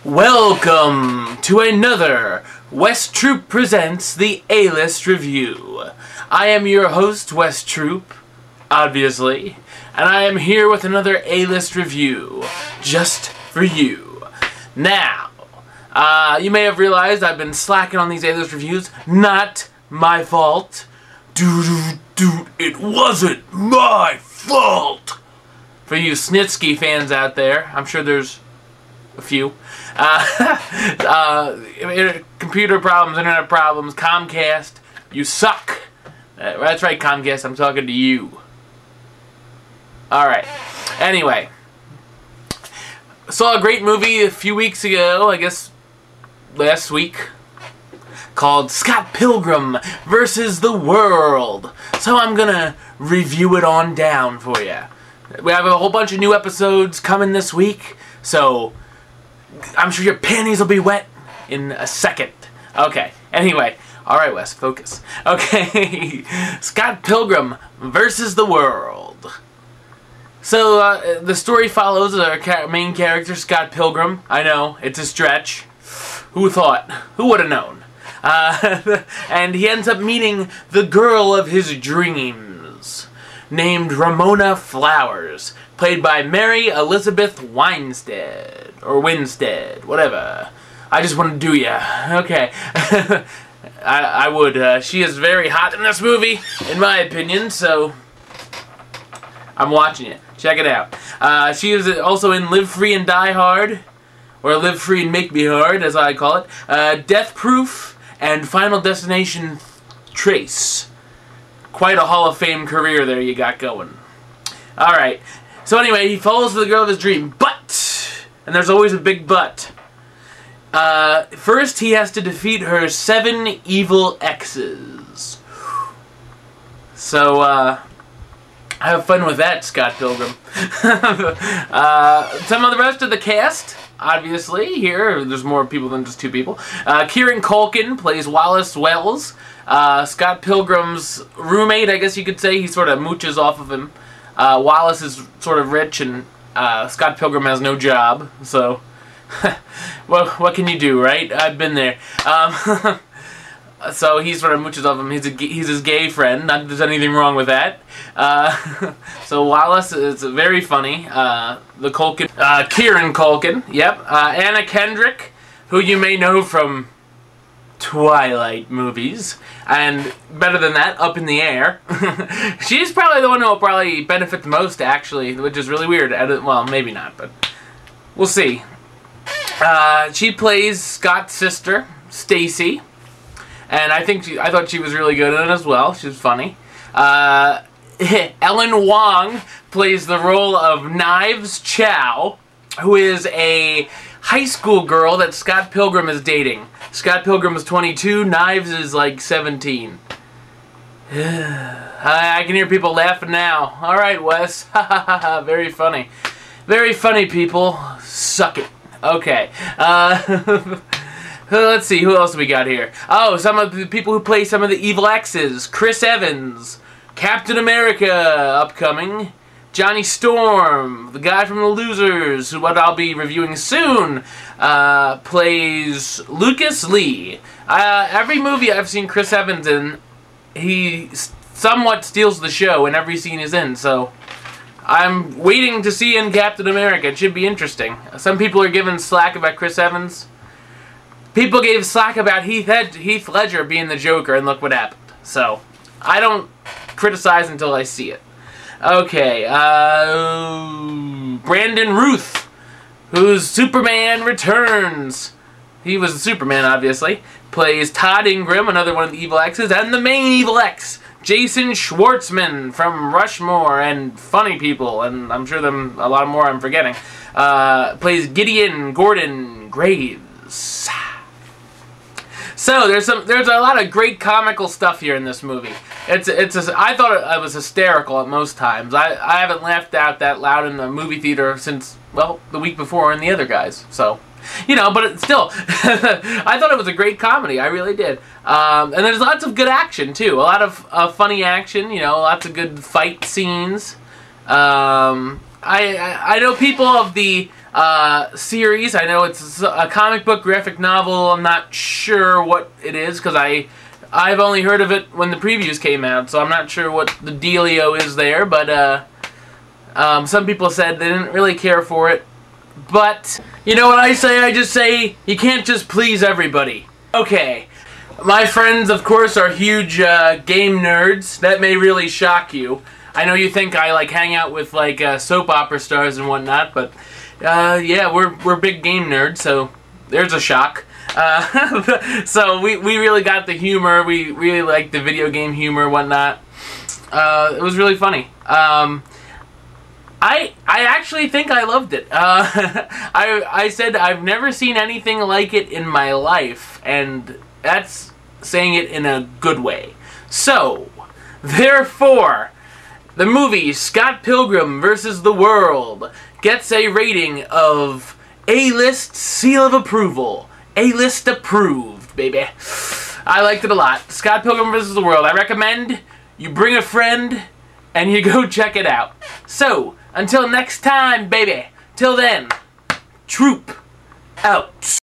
Welcome to another West Troop Presents the A-List Review. I am your host, West Troop, obviously, and I am here with another A-List Review, just for you. Now, you may have realized I've been slacking on these A-List Reviews. Not my fault. Dude, it wasn't my fault! For you Snitsky fans out there, I'm sure there's a few. Computer problems, internet problems, Comcast, you suck. That's right, Comcast, I'm talking to you. Alright, anyway. Saw a great movie a few weeks ago, I guess last week, called Scott Pilgrim versus the World. So I'm gonna review it on down for you. We have a whole bunch of new episodes coming this week, so I'm sure your panties will be wet in a second. Okay, anyway. Alright, Wes, focus. Okay, Scott Pilgrim versus the World. So, the story follows our main character, Scott Pilgrim. I know, it's a stretch. Who thought? Who would have known? And he ends up meeting the girl of his dreams, named Ramona Flowers, played by Mary Elizabeth Winstead, or Winstead, whatever. I just want to do ya. Okay. I would. She is very hot in this movie, in my opinion, so I'm watching it. Check it out. She is also in Live Free and Die Hard, or Live Free and Make Me Hard, as I call it, Death Proof, and Final Destination Trace. Quite a Hall of Fame career there you got going. Alright, so anyway, he falls for the girl of his dream, but, and there's always a big but, first he has to defeat her 7 evil exes. So, have fun with that, Scott Pilgrim. Some of the rest of the cast, obviously, here, there's more people than just 2 people. Kieran Culkin plays Wallace Wells. Scott Pilgrim's roommate, I guess you could say. He sort of mooches off of him. Wallace is sort of rich, and Scott Pilgrim has no job, so well, what can you do, right? I've been there. So he sort of mooches off him. He's his gay friend. Not that there's anything wrong with that. So Wallace is very funny. The Culkin, Kieran Culkin, yep. Anna Kendrick, who you may know from Twilight movies, and better than that, Up in the Air. She's probably the one who will probably benefit the most, actually, which is really weird. Well, maybe not, but we'll see. She plays Scott's sister, Stacy, and I thought she was really good in it as well. She was funny. Ellen Wong plays the role of Knives Chow, who is a high school girl that Scott Pilgrim is dating. Scott Pilgrim is 22, Knives is like 17. I can hear people laughing now. Alright, Wes. Very funny. Very funny, people. Suck it. Okay. Let's see, who else we got here? Oh, some of the people who play some of the evil exes. Chris Evans, Captain America, upcoming. Johnny Storm, the guy from The Losers, what I'll be reviewing soon, plays Lucas Lee. Every movie I've seen Chris Evans in, he somewhat steals the show in every scene he's in, so I'm waiting to see in Captain America. It should be interesting. Some people are giving slack about Chris Evans. People gave slack about Heath Ledger being the Joker, and look what happened. So, I don't criticize until I see it. Okay, Brandon Ruth, whose Superman Returns. He was Superman, obviously. Plays Todd Ingram, another one of the evil exes, and the main evil ex, Jason Schwartzman from Rushmore and Funny People, and I'm sure a lot more I'm forgetting. Plays Gideon Gordon Graves. So there's a lot of great comical stuff here in this movie. I thought it was hysterical at most times. I haven't laughed out that loud in the movie theater since, well, the week before and the other guys. So, you know, but still, I thought it was a great comedy. I really did. And there's lots of good action too. A lot of funny action. You know, lots of good fight scenes. I know people of the series. I know it's a comic book graphic novel. I'm not sure what it is because I've only heard of it when the previews came out, so I'm not sure what the dealio is there, but some people said they didn't really care for it. But, you know what I say? I just say, you can't just please everybody. Okay, my friends, of course, are huge game nerds. That may really shock you. I know you think I, like, hang out with, like, soap opera stars and whatnot, but, yeah, we're big game nerds, so there's a shock. So we really got the humor. We really liked the video game humor and whatnot. It was really funny. I actually think I loved it. I said I've never seen anything like it in my life, and that's saying it in a good way. So, therefore, the movie Scott Pilgrim vs. the World gets a rating of A-list seal of approval. A-list approved, baby. I liked it a lot. Scott Pilgrim vs. the World. I recommend you bring a friend and you go check it out. So, until next time, baby. Till then, troop out.